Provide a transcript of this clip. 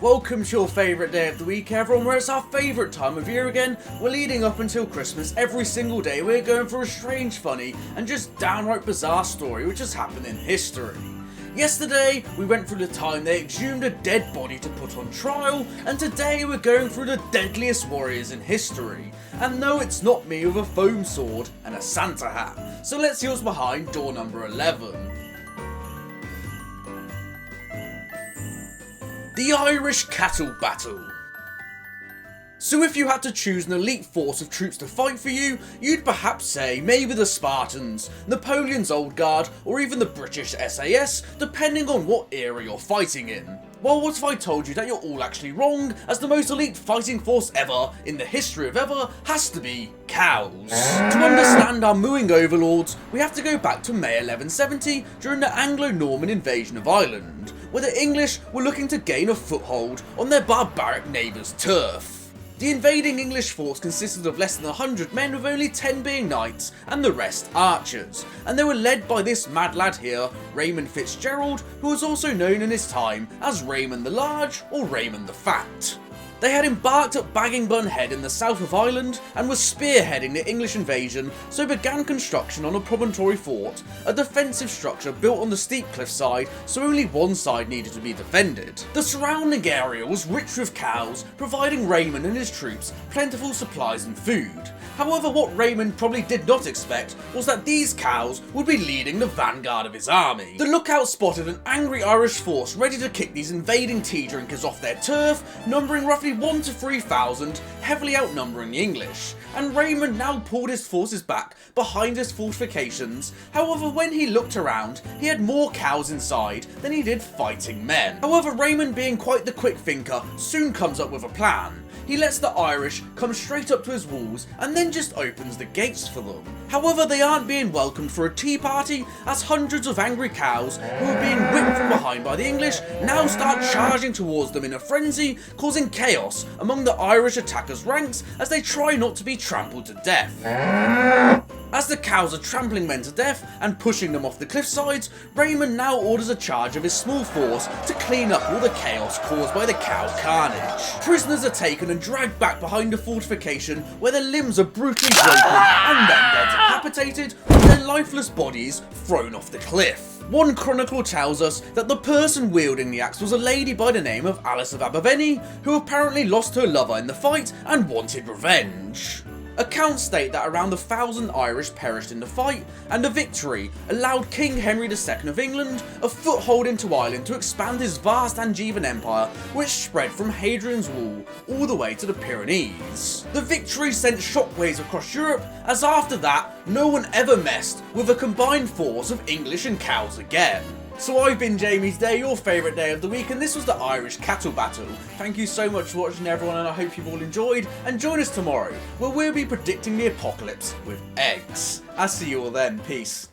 welcome to your favourite day of the week, everyone, where it's our favourite time of year again. We're leading up until Christmas. Every single day we're going for a strange, funny and just downright bizarre story which has happened in history. Yesterday we went through the time they exhumed a dead body to put on trial, and today we're going through the deadliest warriors in history. And no, it's not me with a foam sword and a Santa hat. So let's see what's behind door number 11. The Irish Cattle Battle. So if you had to choose an elite force of troops to fight for you, you'd perhaps say maybe the Spartans, Napoleon's Old Guard, or even the British SAS, depending on what era you're fighting in. Well, what if I told you that you're all actually wrong, as the most elite fighting force ever, in the history of ever, has to be cows? To understand our mooing overlords, we have to go back to May 1170 during the Anglo-Norman invasion of Ireland, where the English were looking to gain a foothold on their barbaric neighbours' turf. The invading English force consisted of less than 100 men, with only 10 being knights and the rest archers, and they were led by this mad lad here, Raymond Fitzgerald, who was also known in his time as Raymond the Large or Raymond the Fat. They had embarked at Baginbun Head in the south of Ireland and were spearheading the English invasion, so began construction on a promontory fort, a defensive structure built on the steep cliffside, so only one side needed to be defended. The surrounding area was rich with cows, providing Raymond and his troops plentiful supplies and food. However, what Raymond probably did not expect was that these cows would be leading the vanguard of his army. The lookout spotted an angry Irish force ready to kick these invading tea drinkers off their turf, numbering roughly 1 to 3,000, heavily outnumbering the English, and Raymond now pulled his forces back behind his fortifications. However, when he looked around, he had more cows inside than he did fighting men. However, Raymond, being quite the quick thinker, soon comes up with a plan. He lets the Irish come straight up to his walls and then just opens the gates for them. However, they aren't being welcomed for a tea party, as hundreds of angry cows who are being whipped from behind by the English now start charging towards them in a frenzy, causing chaos among the Irish attackers' ranks as they try not to be trampled to death. As the cows are trampling men to death and pushing them off the cliff sides, Raymond now orders a charge of his small force to clean up all the chaos caused by the cow carnage. Prisoners are taken and dragged back behind the fortification, where their limbs are brutally broken and then they're decapitated, with their lifeless bodies thrown off the cliff. One chronicle tells us that the person wielding the axe was a lady by the name of Alice of Aberfan, who apparently lost her lover in the fight and wanted revenge. Accounts state that around 1,000 Irish perished in the fight, and the victory allowed King Henry II of England a foothold into Ireland to expand his vast Angevin empire, which spread from Hadrian's Wall all the way to the Pyrenees. The victory sent shockwaves across Europe, as after that, no one ever messed with a combined force of English and cows again. So I've been Jamie's Day, your favourite day of the week, and this was the Irish Cattle Battle. Thank you so much for watching, everyone, and I hope you've all enjoyed, and join us tomorrow, where we'll be predicting the apocalypse with eggs. I'll see you all then. Peace.